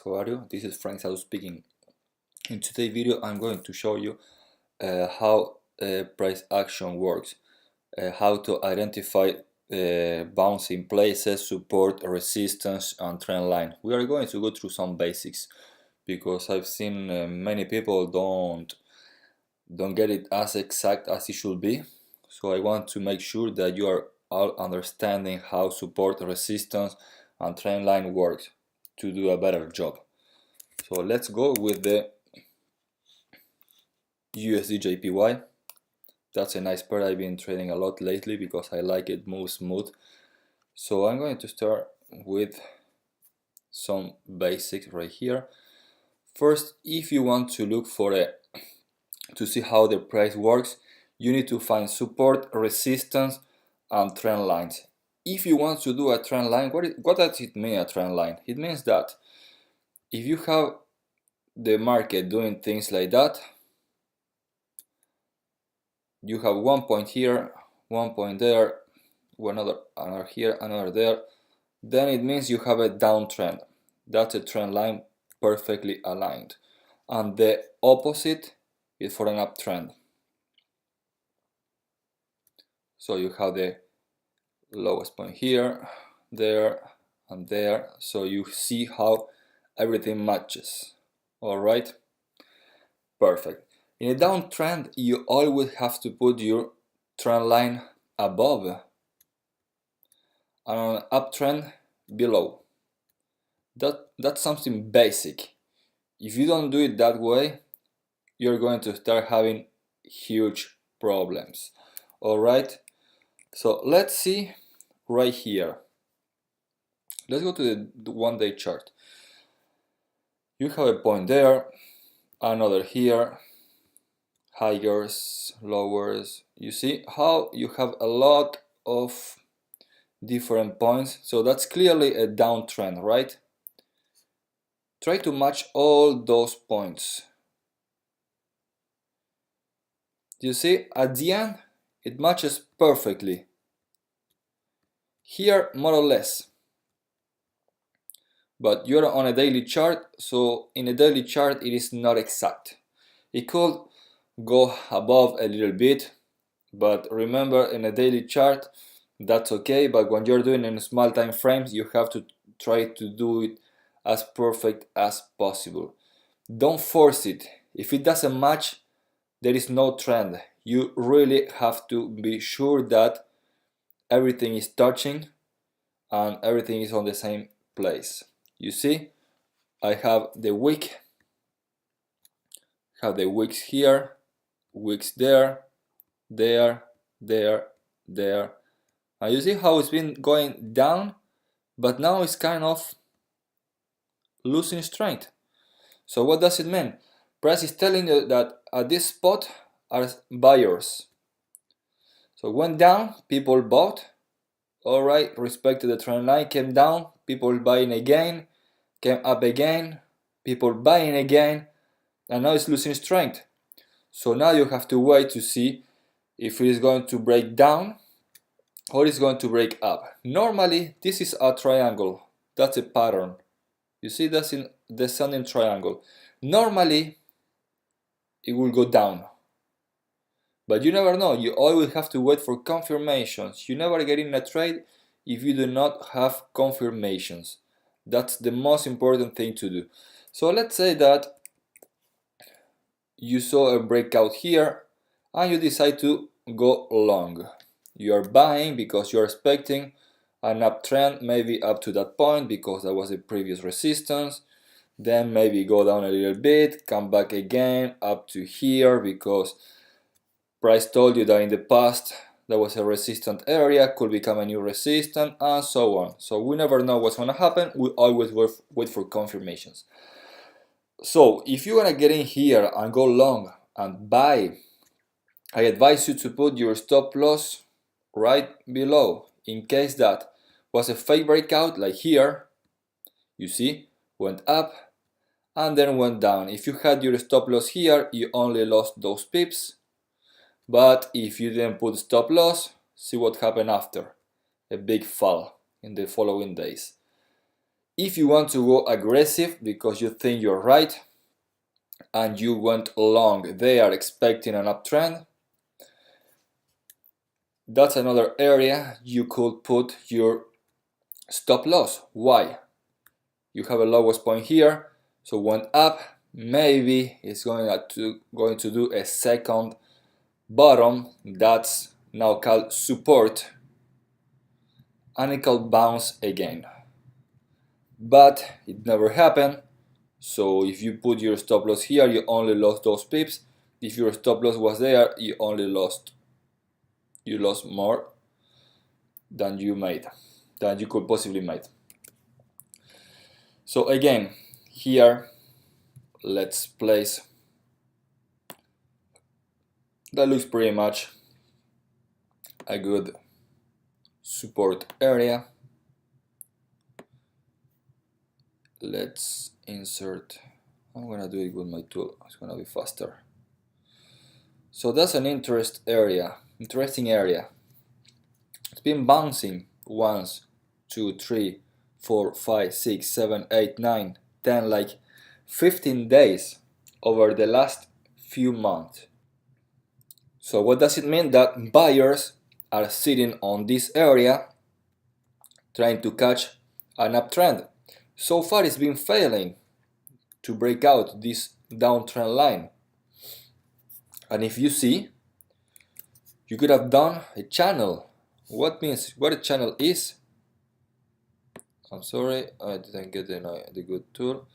how are you? This is Frank Sadu speaking. In today's video I'm going to show you how price action works, how to identify bouncing places, support, resistance and trend line. We are going to go through some basics because I've seen many people don't get it as exact as it should be. So I want to make sure that you are all understanding how support, resistance and trend line works to do a better job. So let's go with the USD/JPY. That's a nice pair I've been trading a lot lately because I like it, moves smooth. So I'm going to start with some basics right here. First, if you want to look for to see how the price works, you need to find support, resistance and trend lines. If you want to do a trend line, what does it mean, a trend line? It means that if you have the market doing things like that, you have one point here, one point there, another here, another there, then it means you have a downtrend. That's a trend line perfectly aligned. And the opposite is for an uptrend. So you have the lowest point here, there, and there. So you see how everything matches. Alright? Perfect. In a downtrend, you always have to put your trend line above and on an uptrend below. That's something basic. If you don't do it that way, you're going to start having huge problems. Alright? So let's see right here. Let's go to the 1-day chart. You have a point there, another here, highers, lowers. You see how you have a lot of different points. So that's clearly a downtrend, right? Try to match all those points. You see, at the end, it matches perfectly. Here, more or less. But you're on a daily chart, so in a daily chart, it is not exact. It could go above a little bit, but remember, in a daily chart, that's okay. But when you're doing in small time frames, you have to try to do it as perfect as possible. Don't force it. If it doesn't match, there is no trend. You really have to be sure that everything is touching and everything is on the same place. You see, I have the wick, wicks here, wicks there, there, there, there. And you see how it's been going down, but now it's kind of losing strength. So what does it mean? Price is telling you that at this spot are buyers. So went down, people bought. Alright, respect to the trend line, came down, people buying again, came up again, people buying again, and now it's losing strength. So now you have to wait to see if it is going to break down or it's going to break up. Normally, this is a triangle. That's a pattern. You see, that's in descending triangle. Normally, it will go down. But you never know. You always have to wait for confirmations. You never get in a trade if you do not have confirmations. That's the most important thing to do. So let's say that you saw a breakout here and you decide to go long. You are buying because you are expecting an uptrend, maybe up to that point because that was the previous resistance. Then maybe go down a little bit, come back again up to here because price told you that in the past there was a resistant area, could become a new resistance, and so on. So we never know what's going to happen. We always wait for confirmations. So if you want to get in here and go long and buy, I advise you to put your stop loss right below in case that was a fake breakout like here. You see, went up and then went down. If you had your stop loss here, you only lost those pips. But if you didn't put stop loss, see what happened after. A big fall in the following days. If you want to go aggressive because you think you're right and you went long, they are expecting an uptrend, that's another area you could put your stop loss. Why? You have a lowest point here, so went up, maybe it's going to do a second bottom, that's now called support, and it could bounce again. But it never happened, so if you put your stop loss here, you only lost those pips. If your stop loss was there, you lost more than you could possibly made. So again, here let's place, that looks pretty much a good support area. Let's insert, I'm gonna do it with my tool, it's gonna be faster. So that's an interesting area. It's been bouncing 1, 2, 3, 4, 5, 6, 7, 8, 9, 10, like 15 days over the last few months. So what does it mean? That buyers are sitting on this area trying to catch an uptrend. So far it's been failing to break out this downtrend line. And if you see, you could have done a channel. What a channel is? I'm sorry, I didn't get the good tool.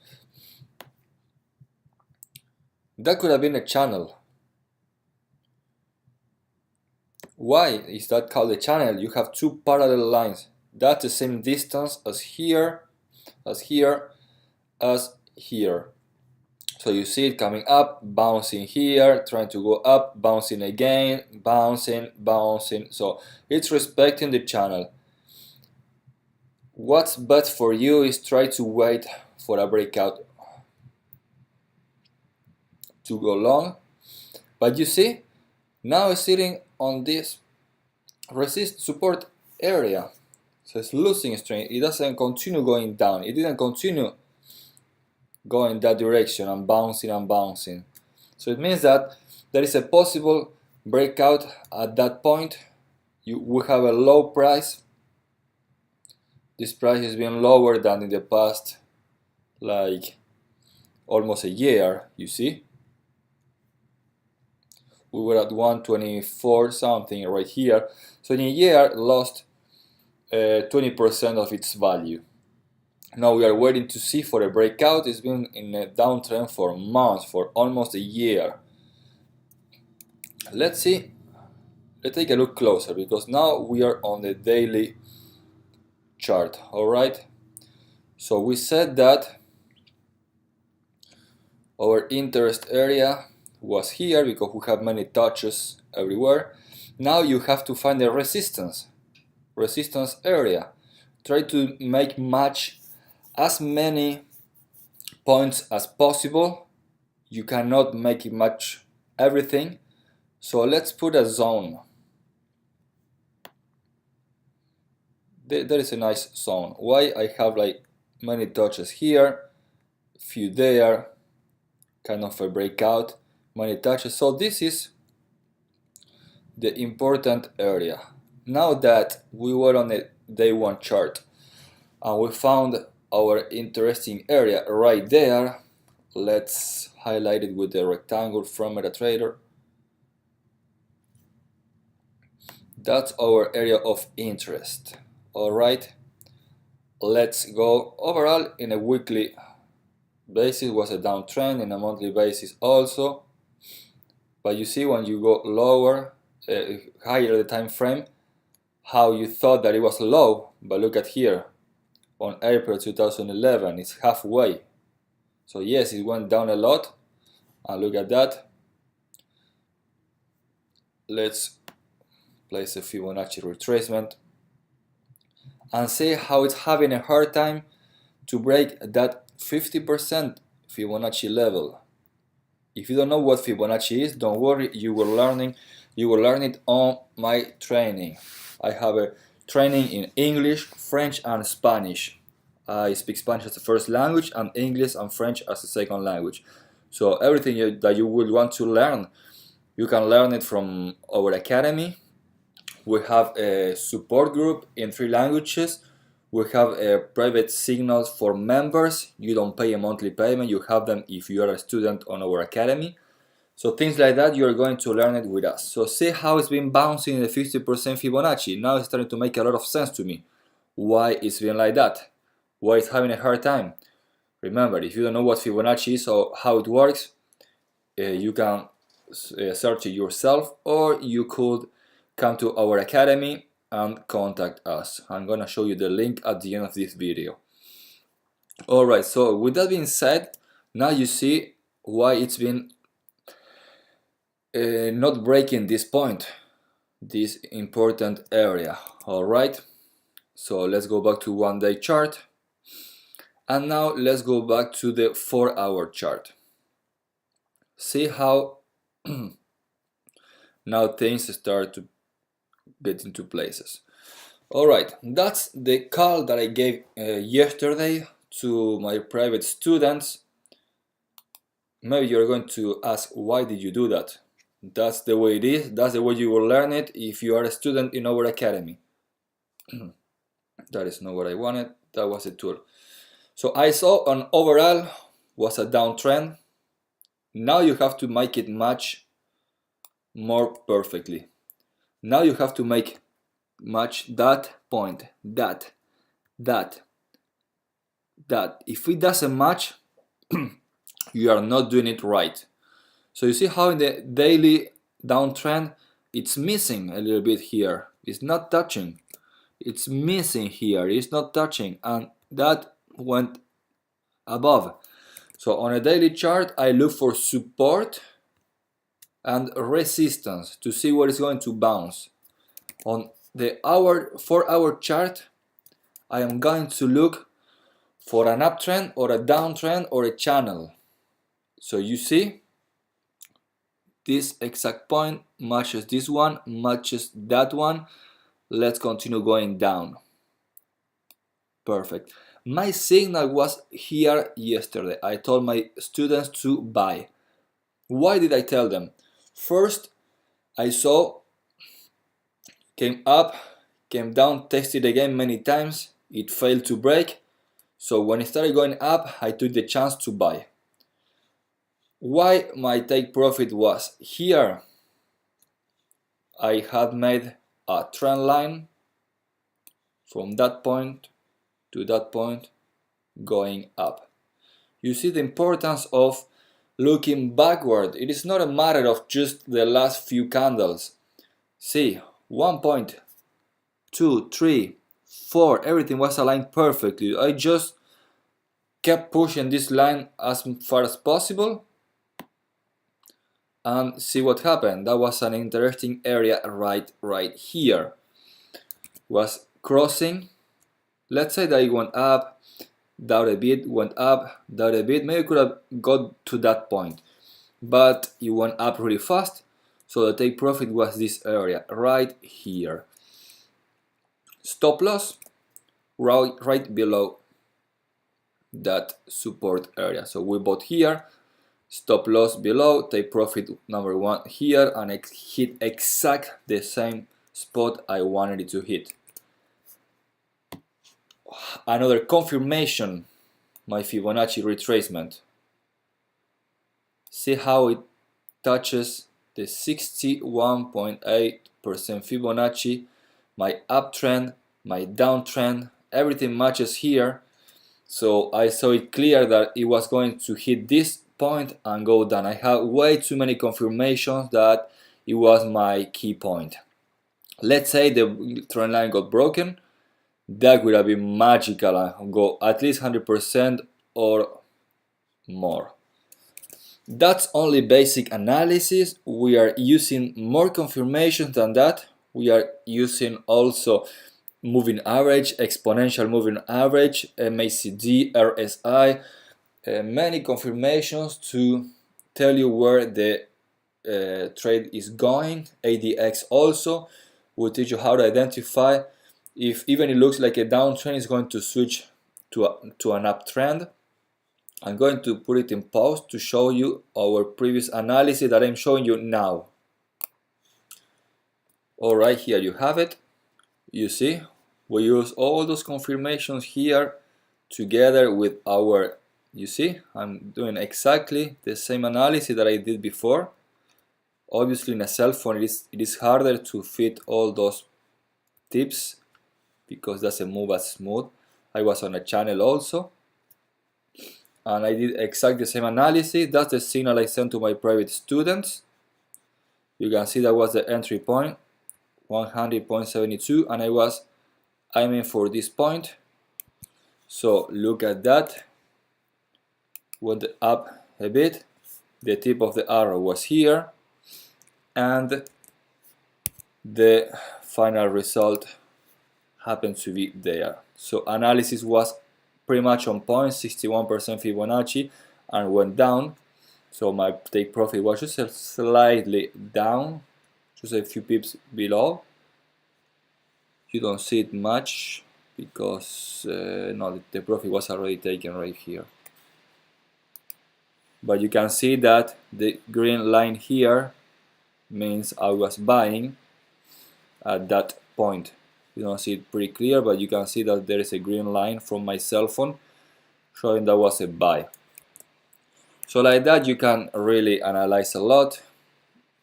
That could have been a channel. Why is that called a channel? You have two parallel lines. That's the same distance as here, as here, as here. So you see it coming up, bouncing here, trying to go up, bouncing again, bouncing, bouncing. So it's respecting the channel. What's best for you is try to wait for a breakout to go long. But you see, now it's sitting on this resist support area. So it's losing strength. It doesn't continue going down. It didn't continue going that direction and bouncing and bouncing. So it means that there is a possible breakout at that point. You will have a low price. This price has been lower than in the past, like almost a year, you see. We were at 124 something right here. So in a year, lost 20% of its value. Now we are waiting to see for a breakout. It's been in a downtrend for months, for almost a year. Let's see. Let's take a look closer, because now we are on the daily chart. All right. So we said that our interest area was here because we have many touches everywhere. Now you have to find a resistance area. Try to match as many points as possible. You cannot make it match everything. So let's put a zone. There is a nice zone. Why? I have like many touches here, few there, kind of a breakout, many touches. So this is the important area. Now that we were on a day one chart and we found our interesting area right there, let's highlight it with the rectangle from MetaTrader. That's our area of interest. All right, let's go. Overall, in a weekly basis was a downtrend, in a monthly basis also. But you see, when you go lower, higher the time frame, how you thought that it was low, but look at here, on April 2011, it's halfway. So yes, it went down a lot, and look at that. Let's place a Fibonacci retracement and see how it's having a hard time to break that 50% Fibonacci level. If you don't know what Fibonacci is, don't worry, you will learn it on my training. I have a training in English, French and Spanish. I speak Spanish as a first language and English and French as a second language. So everything that you would want to learn, you can learn it from our academy. We have a support group in 3 languages. We have a private signals for members. You don't pay a monthly payment, you have them if you are a student on our academy. So things like that, you're going to learn it with us. So see how it's been bouncing in the 50% Fibonacci. Now it's starting to make a lot of sense to me. Why it's been like that? Why it's having a hard time? Remember, if you don't know what Fibonacci is or how it works, you can search it yourself, or you could come to our academy and contact us. I'm gonna show you the link at the end of this video. Alright, so with that being said, now you see why it's been not breaking this point, this important area. Alright, so let's go back to 1-day chart, and now let's go back to the 4-hour chart. See how now things start to get into places. Alright, that's the call that I gave yesterday to my private students. Maybe you're going to ask, why did you do that? That's the way it is, that's the way you will learn it if you are a student in our academy. That is not what I wanted, that was a tool. So I saw an overall was a downtrend. Now you have to make it match more perfectly. Now you have to match that point, that. If it doesn't match, you are not doing it right. So you see how in the daily downtrend, it's missing a little bit here. It's not touching. It's missing here. It's not touching, and that went above. So on a daily chart, I look for support and resistance to see what is going to bounce. On the 4-hour chart, I am going to look for an uptrend or a downtrend or a channel. So you see, this exact point matches this one, matches that one. Let's continue going down. Perfect. My signal was here yesterday. I told my students to buy. Why did I tell them? First, I saw came up, came down, tested again many times. It failed to break. So when it started going up, I took the chance to buy. Why my take profit was here? I had made a trend line from that point to that point going up. You see the importance of looking backward. It is not a matter of just the last few candles. See, 1 point, 2, 3, 4, everything was aligned perfectly. I just kept pushing this line as far as possible and see what happened. That was an interesting area right here. Was crossing. Let's say that it went up, down a bit, went up, down a bit. Maybe it could have got to that point, but it went up really fast. So the take profit was this area right here. Stop loss right below that support area. So we bought here, stop loss below, take profit number 1 here, and it hit exact the same spot I wanted it to hit. Another confirmation, my Fibonacci retracement. See how it touches the 61.8% Fibonacci, my uptrend, my downtrend, everything matches here. So I saw it clear that it was going to hit this point and go down. I had way too many confirmations that it was my key point. Let's say the trend line got broken, that would have been magical and go at least 100% or more. That's only basic analysis. We are using more confirmations than that. We are using also moving average, exponential moving average, MACD, RSI, many confirmations to tell you where the trade is going. ADX also will teach you how to identify if even it looks like a downtrend is going to switch to an uptrend. I'm going to put it in pause to show you our previous analysis that I'm showing you now. Alright, here you have it. You see, we use all those confirmations here together with our, you see, I'm doing exactly the same analysis that I did before. Obviously in a cell phone it is harder to fit all those tips because it doesn't move as smooth. I was on a channel also and I did exactly the same analysis. That's the signal I sent to my private students. You can see that was the entry point, 100.72, and I was aiming for this point. So look at that, went up a bit, the tip of the arrow was here, and the final result happened to be there. So analysis was pretty much on point, 61% Fibonacci, and went down. So my take profit was just slightly down, just a few pips below. You don't see it much because no, the profit was already taken right here. But you can see that the green line here means I was buying at that point. You don't see it pretty clear, but you can see that there is a green line from my cell phone showing that was a buy. So like that you can really analyze a lot.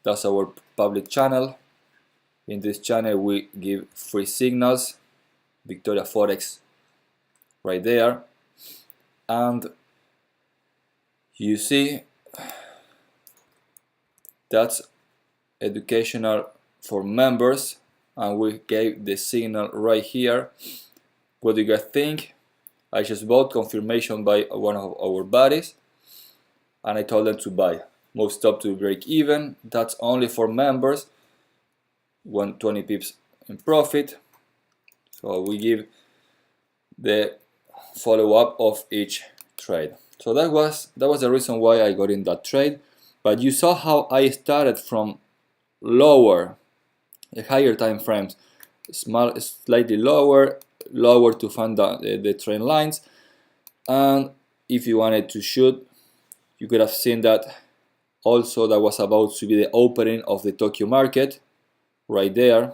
That's our public channel. In this channel we give free signals, Victoria Forex right there, and you see that's educational for members, and we gave the signal right here. What do you guys think? I just bought confirmation by one of our buddies and I told them to buy. Move stop to break even. That's only for members. 120 pips in profit. So we give the follow-up of each trade. So that was the reason why I got in that trade. But you saw how I started from lower, a higher time frames, slightly lower to find the trend lines. And if you wanted to shoot, you could have seen that also that was about to be the opening of the Tokyo market right there.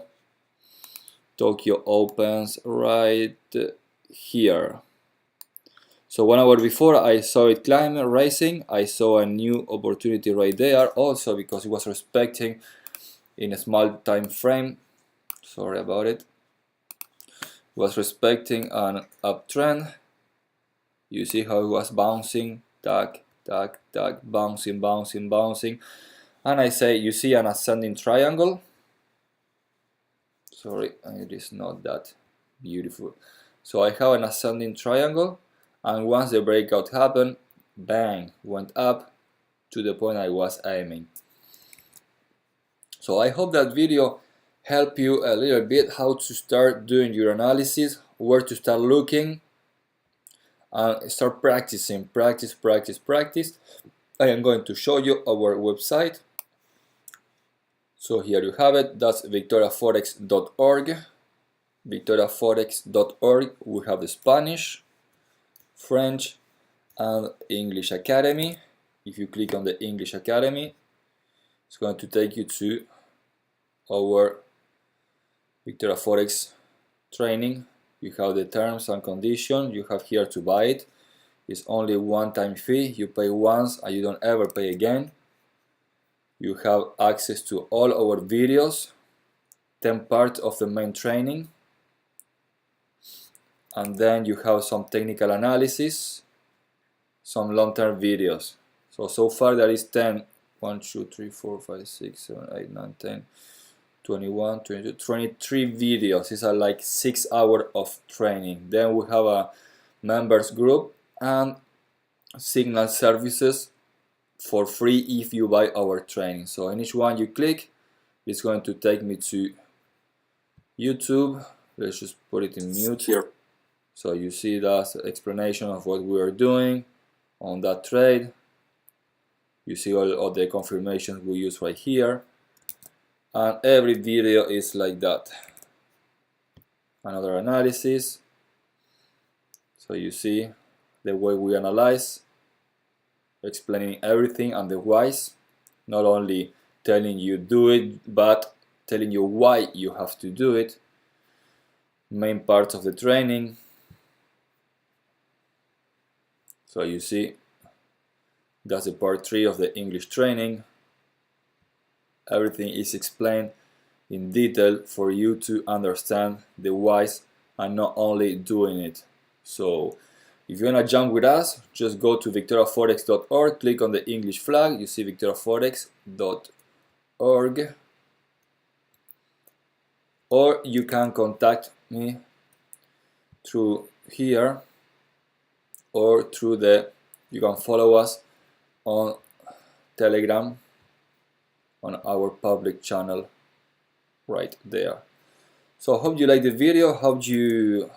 Tokyo opens right here. So 1 hour before I saw it climbing, rising. I saw a new opportunity right there also because it was respecting in a small time frame. Sorry about it. Was respecting an uptrend. You see how it was bouncing, tack, tack, tack, bouncing, bouncing, bouncing. And I say, you see an ascending triangle. Sorry, it is not that beautiful. So I have an ascending triangle, and once the breakout happened, bang, went up to the point I was aiming. So I hope that video helped you a little bit how to start doing your analysis, where to start looking, and start practicing, practice. I am going to show you our website. So here you have it, that's victoriaforex.org. victoriaforex.org. We have the Spanish, French, and English Academy. If you click on the English Academy, it's going to take you to our Victoria Forex training. You have the terms and conditions. You have here to buy it. It's only one-time fee. You pay once and you don't ever pay again. You have access to all our videos, 10 parts of the main training, and then you have some technical analysis, some long-term videos. So far there is 10, 1, 2, 3, 4, 5, 6, 7, 8, 9, 10, 21, 22, 23 videos. These are like 6 hours of training. Then we have a members group and signal services for free if you buy our training. So in each one you click, it's going to take me to YouTube. Let's just put it in mute here. So you see that's the explanation of what we are doing on that trade. You see all the confirmations we use right here, and every video is like that. Another analysis. So you see the way we analyze, explaining everything and the whys, not only telling you do it, but telling you why you have to do it, main parts of the training. So you see, that's the part 3 of the English training. Everything is explained in detail for you to understand the whys and not only doing it. So if you want to jump with us, just go to victoriaforex.org, click on the English flag, you see victoriaforex.org, or you can contact me through here, or through you can follow us on Telegram on our public channel right there. So I hope you like the video, hope it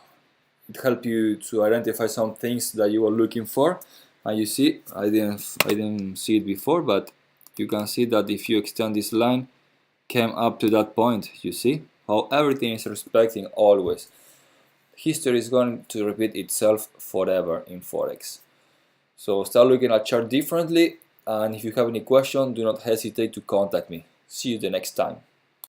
helped you to identify some things that you were looking for. And you see, I didn't see it before, but you can see that if you extend this line, came up to that point. You see how everything is respecting always. History is going to repeat itself forever in Forex. So start looking at chart differently, and if you have any question, do not hesitate to contact me. See you the next time.